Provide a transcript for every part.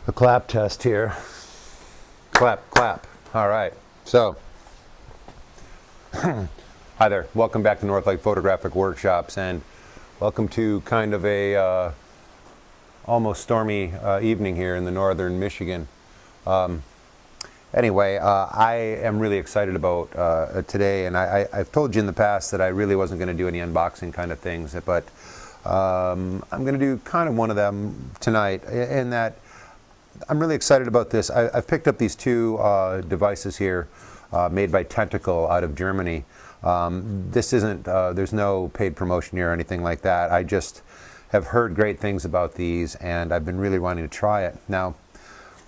A clap test here. Clap, clap. All right. So, hi there. Welcome back to North Lake Photographic Workshops, and welcome to kind of a almost stormy evening here in the northern Michigan. Anyway, I am really excited about today, and I've told you in the past that I really wasn't going to do any unboxing kind of things, but I'm going to do kind of one of them tonight, in that I'm really excited about this. I've picked up these two devices here made by Tentacle out of Germany. This isn't, there's no paid promotion here or anything like that. I just have heard great things about these, and I've been really wanting to try it. Now,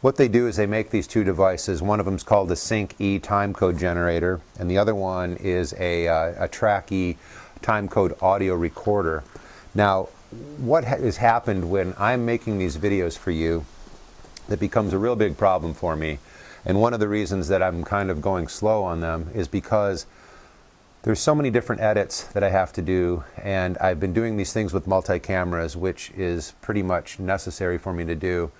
what they do is they make these two devices. One of them is called the Sync-E Timecode Generator, and the other one is a Track-E Timecode Audio Recorder. Now, what has happened when I'm making these videos for you that becomes a real big problem for me, and one of the reasons that I'm kind of going slow on them is because there's so many different edits that I have to do, and I've been doing these things with multi-cameras, which is pretty much necessary for me to do.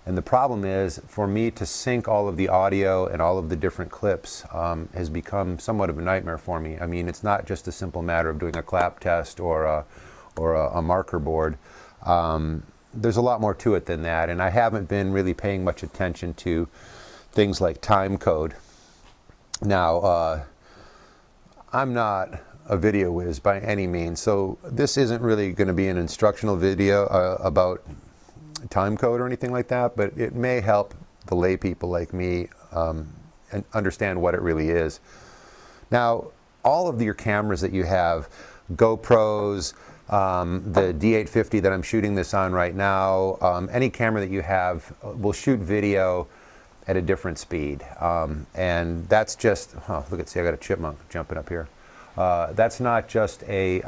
And the problem is, for me to sync all of the audio and all of the different clips has become somewhat of a nightmare for me. I mean, it's not just a simple matter of doing a clap test or a marker board. There's a lot more to it than that, and I haven't been really paying much attention to things like timecode. Now, I'm not a video whiz by any means, so this isn't really going to be an instructional video about timecode or anything like that, but it may help the lay people like me and understand what it really is. Now, all of your cameras that you have, GoPros, the D850 that I'm shooting this on right now, any camera that you have will shoot video at a different speed, and that's just, oh, look at, see, I got a chipmunk jumping up here. That's not just a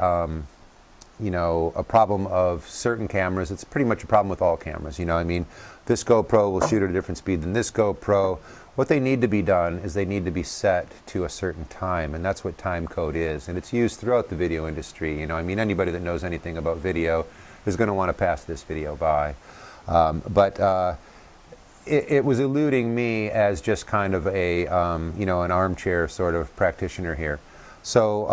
you know, a problem of certain cameras. It's pretty much a problem with all cameras. You know, I mean, this GoPro will shoot at a different speed than this GoPro. What they need to be done is they need to be set to a certain time, and that's what time code is. And it's used throughout the video industry. You know, I mean, anybody that knows anything about video is going to want to pass this video by. It was eluding me as just kind of a, you know, an armchair sort of practitioner here. So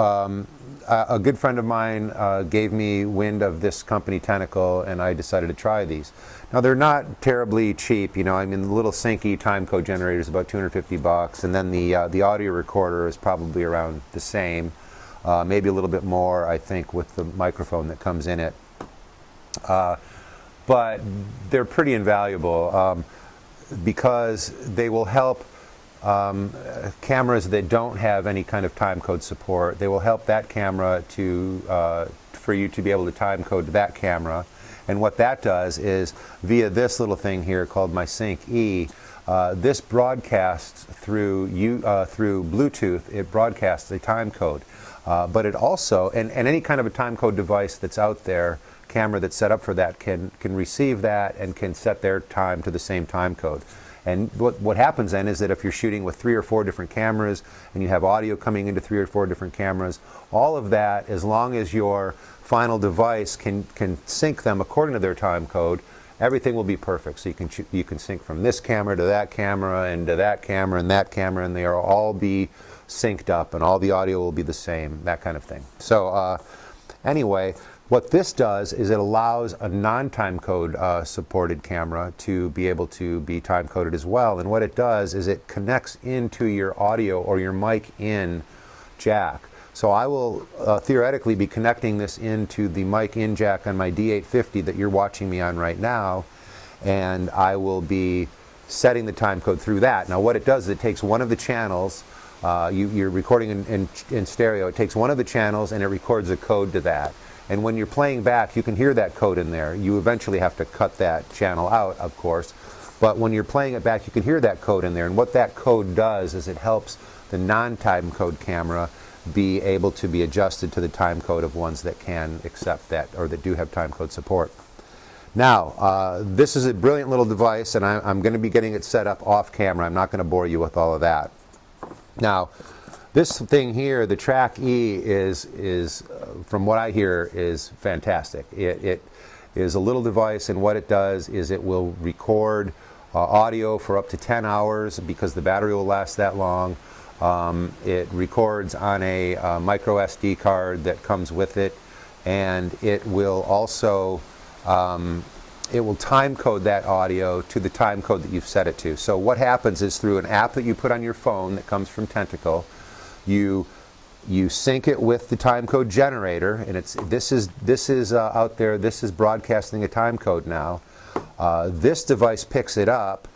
a good friend of mine gave me wind of this company, Tentacle, and I decided to try these. Now, they're not terribly cheap, you know. I mean, the little Sync-E Timecode Generator is about 250 bucks, and then the audio recorder is probably around the same, maybe a little bit more, I think, with the microphone that comes in it. But they're pretty invaluable because they will help cameras that don't have any kind of timecode support. They will help that camera to for you to be able to timecode that camera. And what that does is, via this little thing here called my Sync-E, this broadcasts through Bluetooth. It broadcasts a timecode, but it also, and any kind of a timecode device that's out there, camera that's set up for that can receive that and can set their time to the same timecode. And what happens then is that if you're shooting with 3 or 4 different cameras and you have audio coming into 3 or 4 different cameras, all of that, as long as your final device can sync them according to their time code, everything will be perfect. So you can sync from this camera to that camera and to that camera and that camera, and they will all be synced up, and all the audio will be the same, that kind of thing. So anyway, what this does is it allows a non-timecode supported camera to be able to be time-coded as well. And what it does is it connects into your audio or your mic in jack. So I will theoretically be connecting this into the mic in jack on my D850 that you're watching me on right now, and I will be setting the timecode through that. Now, what it does is it takes one of the channels, you're recording in stereo, it takes one of the channels and it records a code to that. And when you're playing back, you can hear that code in there. You eventually have to cut that channel out, of course. But when you're playing it back, you can hear that code in there. And what that code does is it helps the non-timecode camera be able to be adjusted to the timecode of ones that can accept that, or that do have timecode support. Now, this is a brilliant little device, and I'm going to be getting it set up off camera. I'm not going to bore you with all of that. Now, this thing here, the Track-E, is from what I hear, is fantastic. It is a little device, and what it does is it will record audio for up to 10 hours because the battery will last that long. It records on a micro SD card that comes with it, and it will also it will time code that audio to the time code that you've set it to. So what happens is, through an app that you put on your phone that comes from Tentacle, you sync it with the timecode generator, and this is out there. This is broadcasting a time code now. This device picks it up.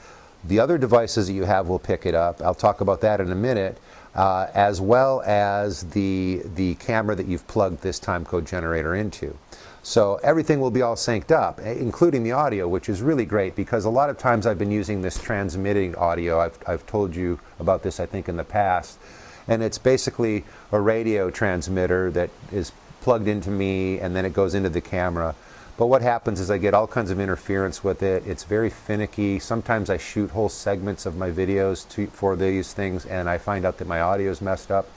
The other devices that you have will pick it up. I'll talk about that in a minute, as well as the camera that you've plugged this timecode generator into. So everything will be all synced up, including the audio, which is really great, because a lot of times I've been using this transmitting audio. I've told you about this, I think, in the past. And it's basically a radio transmitter that is plugged into me, and then it goes into the camera. But what happens is I get all kinds of interference with it. It's very finicky. Sometimes I shoot whole segments of my videos for these things, and I find out that my audio is messed up.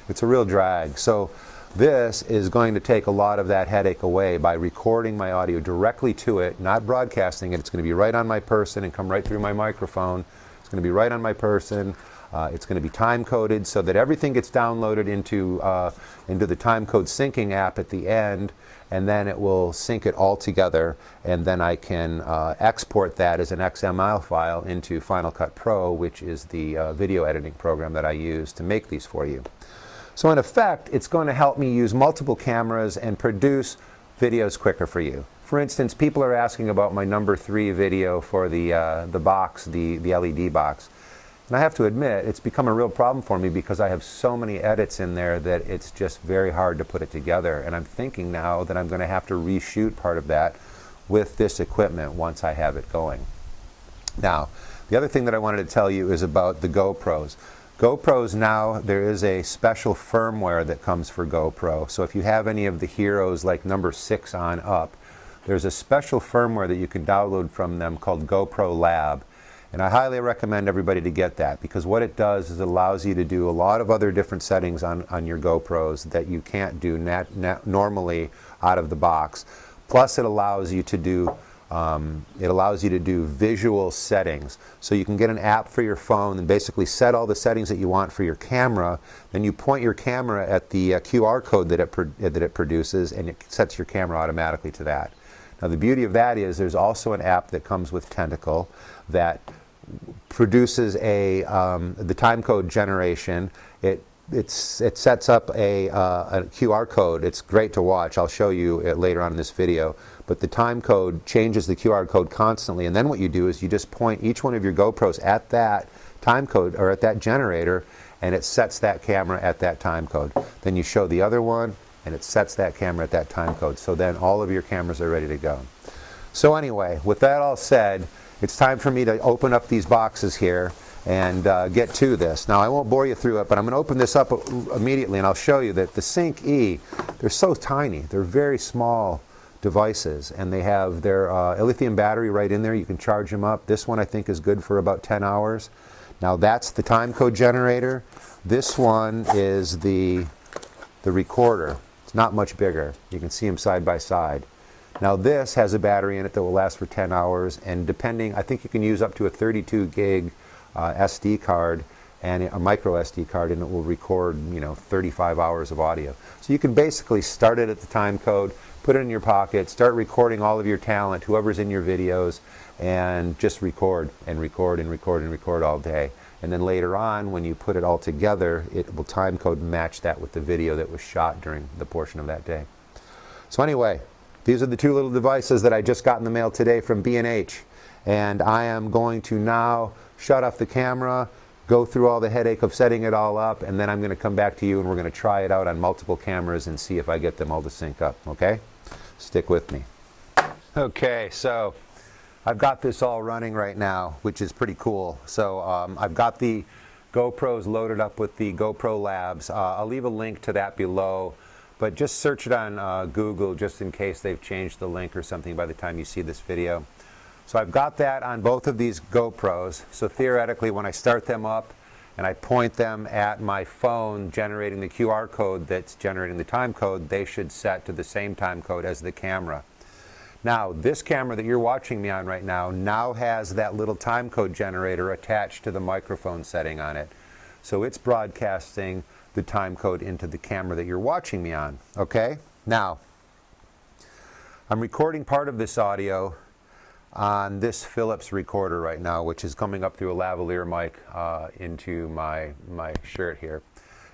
It's a real drag. So this is going to take a lot of that headache away by recording my audio directly to it, not broadcasting it. It's going to be right on my person and come right through my microphone. It's going to be right on my person. It's going to be time coded so that everything gets downloaded into the timecode syncing app at the end, and then it will sync it all together, and then I can export that as an XML file into Final Cut Pro, which is the video editing program that I use to make these for you. So in effect, it's going to help me use multiple cameras and produce videos quicker for you. For instance, people are asking about my number 3 video for the box, the LED box. And I have to admit, it's become a real problem for me because I have so many edits in there that it's just very hard to put it together. And I'm thinking now that I'm going to have to reshoot part of that with this equipment once I have it going. Now, the other thing that I wanted to tell you is about the GoPros. GoPros now, there is a special firmware that comes for GoPro. So if you have any of the heroes like number 6 on up, there's a special firmware that you can download from them called GoPro Lab. And I highly recommend everybody to get that, because what it does is it allows you to do a lot of other different settings on your GoPros that you can't do normally out of the box. Plus it allows you to do visual settings. So you can get an app for your phone and basically set all the settings that you want for your camera. Then you point your camera at the QR code that it produces, and it sets your camera automatically to that. Now the beauty of that is there's also an app that comes with Tentacle that produces the timecode generation. It sets up a QR code. It's great to watch. I'll show you it later on in this video. But the timecode changes the QR code constantly, and then what you do is you just point each one of your GoPros at that timecode or at that generator, and it sets that camera at that timecode. Then you show the other one, and it sets that camera at that timecode. So then all of your cameras are ready to go. So anyway, with that all said, it's time for me to open up these boxes here and get to this. Now I won't bore you through it, but I'm going to open this up immediately, and I'll show you that the Sync E, they're so tiny. They're very small devices, and they have their lithium battery right in there. You can charge them up. This one I think is good for about 10 hours. Now that's the timecode generator. This one is the recorder. It's not much bigger. You can see them side by side. Now this has a battery in it that will last for 10 hours, and depending, I think you can use up to a 32 gig SD card and a micro SD card, and it will record 35 hours of audio. So you can basically start it at the time code, put it in your pocket, start recording all of your talent, whoever's in your videos, and just record and record and record and record all day. And then later on, when you put it all together, it will time code and match that with the video that was shot during the portion of that day. So anyway, these are the 2 little devices that I just got in the mail today from B&H. And I am going to now shut off the camera, go through all the headache of setting it all up, and then I'm going to come back to you and we're going to try it out on multiple cameras and see if I get them all to sync up, okay? Stick with me. Okay, so I've got this all running right now, which is pretty cool. So I've got the GoPros loaded up with the GoPro Labs. I'll leave a link to that below, but just search it on Google just in case they've changed the link or something by the time you see this video. So I've got that on both of these GoPros. So theoretically, when I start them up and I point them at my phone generating the QR code that's generating the time code, they should set to the same time code as the camera. Now, this camera that you're watching me on right now has that little timecode generator attached to the microphone setting on it. So it's broadcasting the timecode into the camera that you're watching me on, okay? Now, I'm recording part of this audio on this Philips recorder right now, which is coming up through a lavalier mic into my shirt here.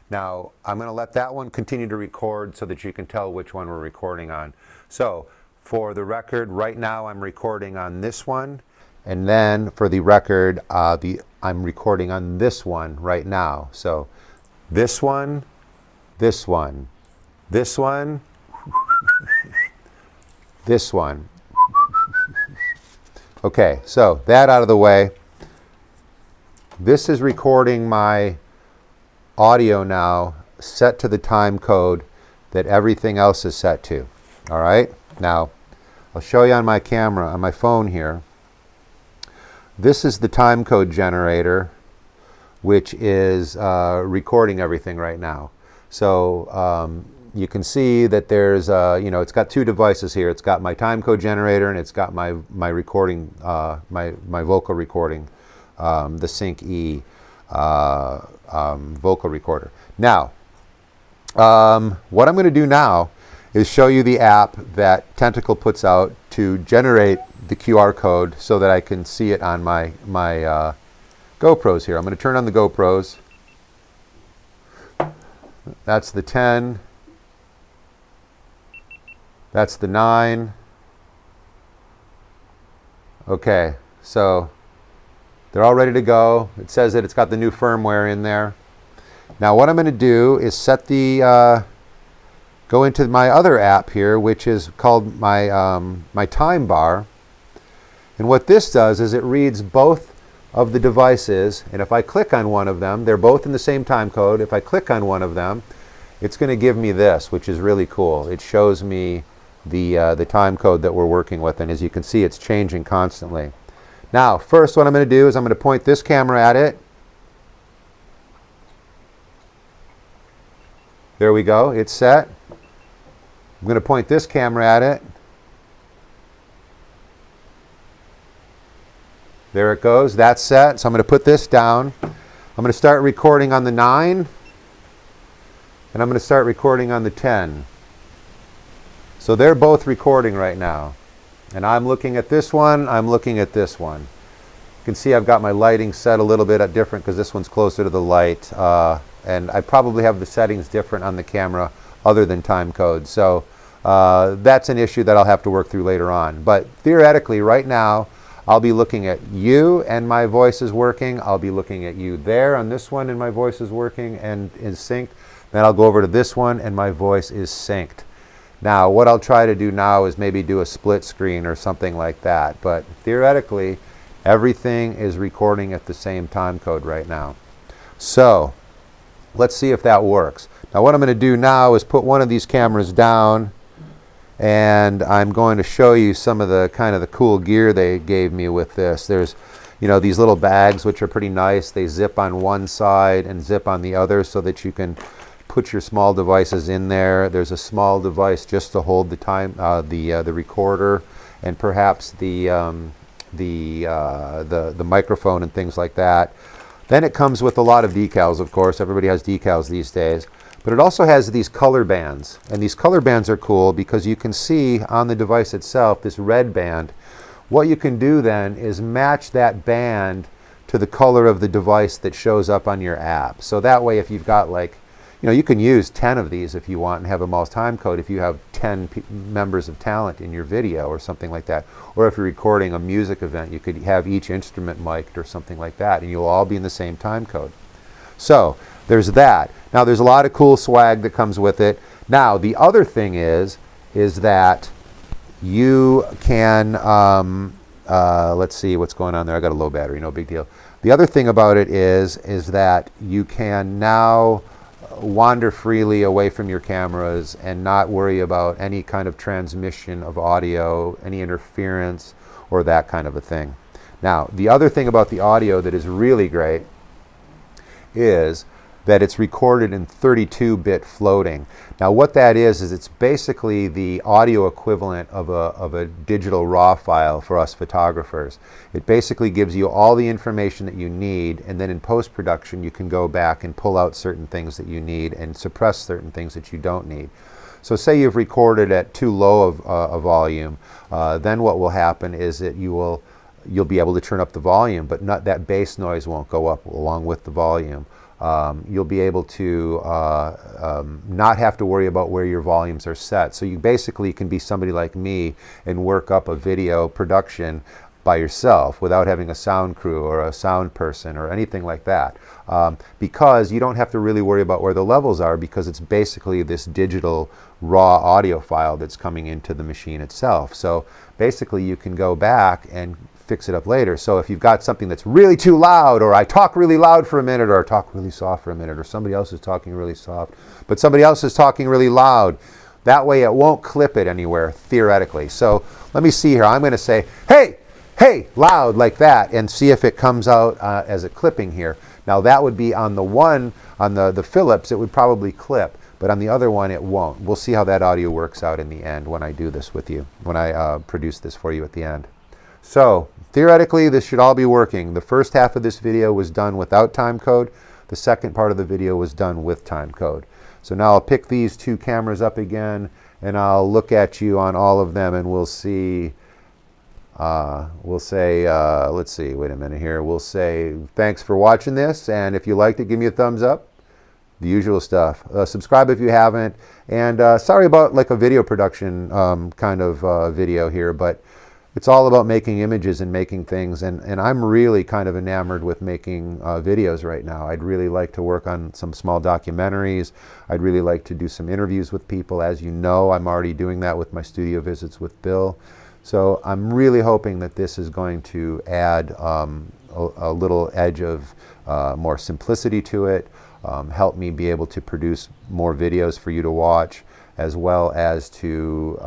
Now, I'm going to let that one continue to record so that you can tell which one we're recording on. So, for the record, right now I'm recording on this one, and then for the record, I'm recording on this one right now. So, this one, this one, this one, this one. Okay, so that out of the way. This is recording my audio now, set to the time code that everything else is set to. All right, now I'll show you on my camera, on my phone here. This is the time code generator, which is recording everything right now. So you can see that there's, it's got two devices here. It's got my timecode generator and it's got my recording, my vocal recording, the Sync E vocal recorder. Now, what I'm going to do now is show you the app that Tentacle puts out to generate the QR code so that I can see it on my GoPros here. I'm going to turn on the GoPros. That's the 10. That's the 9. Okay, so they're all ready to go. It says that it's got the new firmware in there. Now what I'm going to do is set the, go into my other app here, which is called my time bar. And what this does is it reads both of the devices, and if I click on one of them, they're both in the same time code. If I click on one of them, it's going to give me this, which is really cool. It shows me the time code that we're working with, and as you can see, it's changing constantly. Now, first what I'm going to do is I'm going to point this camera at it. There we go, it's set. I'm going to point this camera at it. There it goes, that's set. So I'm going to put this down. I'm going to start recording on the 9, and I'm going to start recording on the 10. So they're both recording right now. And I'm looking at this one, I'm looking at this one. You can see I've got my lighting set a little bit different because this one's closer to the light. And I probably have the settings different on the camera other than time code. So that's an issue that I'll have to work through later on. But theoretically, right now, I'll be looking at you and my voice is working. I'll be looking at you there on this one and my voice is working and is synced. Then I'll go over to this one and my voice is synced. Now, what I'll try to do now is maybe do a split screen or something like that. But theoretically, everything is recording at the same time code right now. So, let's see if that works. Now, what I'm going to do now is put one of these cameras down, and I'm going to show you some of the kind of the cool gear they gave me with this. There's, these little bags, which are pretty nice. They zip on one side and zip on the other so that you can put your small devices in there. There's a small device just to hold the recorder and perhaps the microphone and things like that. Then it comes with a lot of decals, of course. Everybody has decals these days. But it also has these color bands. And these color bands are cool because you can see on the device itself this red band. What you can do then is match that band to the color of the device that shows up on your app. So that way, if you've got you can use 10 of these if you want and have them all time code if you have 10 members of talent in your video or something like that. Or if you're recording a music event, you could have each instrument mic'd or something like that, and you'll all be in the same time code. So there's that. Now there's a lot of cool swag that comes with it. Now the other thing is that you can, let's see what's going on there. I got a low battery, no big deal. The other thing about it is that you can now wander freely away from your cameras and not worry about any kind of transmission of audio, any interference, or that kind of a thing. Now, the other thing about the audio that is really great is that it's recorded in 32-bit floating. Now what that is it's basically the audio equivalent of a digital RAW file for us photographers. It basically gives you all the information that you need, and then in post-production you can go back and pull out certain things that you need and suppress certain things that you don't need. So say you've recorded at too low of a volume, then what will happen is that you'll be able to turn up the volume, but that bass noise won't go up along with the volume. You'll be able to not have to worry about where your volumes are set. So you basically can be somebody like me and work up a video production by yourself without having a sound crew or a sound person or anything like that, because you don't have to really worry about where the levels are, because it's basically this digital raw audio file that's coming into the machine itself. So basically you can go back and fix it up later. So if you've got something that's really too loud, or I talk really loud for a minute, or I talk really soft for a minute, or somebody else is talking really soft but somebody else is talking really loud, that way it won't clip it anywhere theoretically. So let me see here. I'm going to say hey loud like that, and see if it comes out as a clipping here. Now that would be on the Philips, it would probably clip, but on the other one it won't. We'll see how that audio works out in the end when I do this with you, when I produce this for you at the end. So theoretically this should all be working. The first half of this video was done without timecode. The second part of the video was done with timecode. So now I'll pick these two cameras up again and I'll look at you on all of them, and we'll see. We'll say, let's see, wait a minute here. We'll say thanks for watching this, and if you liked it, give me a thumbs up. The usual stuff. Subscribe if you haven't. And sorry about like a video production kind of video here, but it's all about making images and making things, and I'm really kind of enamored with making videos right now. I'd really like to work on some small documentaries. I'd really like to do some interviews with people. As you know, I'm already doing that with my studio visits with Bill. So I'm really hoping that this is going to add a little edge of more simplicity to it, help me be able to produce more videos for you to watch, as well as to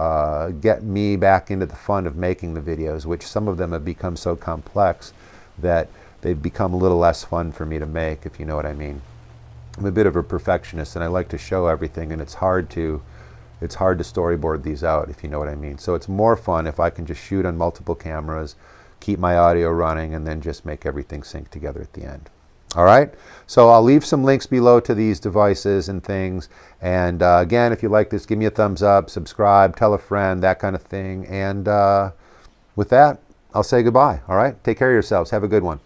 get me back into the fun of making the videos, which some of them have become so complex that they've become a little less fun for me to make, if you know what I mean. I'm a bit of a perfectionist, and I like to show everything, and it's hard to storyboard these out, if you know what I mean. So it's more fun if I can just shoot on multiple cameras, keep my audio running, and then just make everything sync together at the end. All right, so I'll leave some links below to these devices and things. And again, if you like this, give me a thumbs up, subscribe, tell a friend, that kind of thing. And with that, I'll say goodbye. All right, take care of yourselves. Have a good one.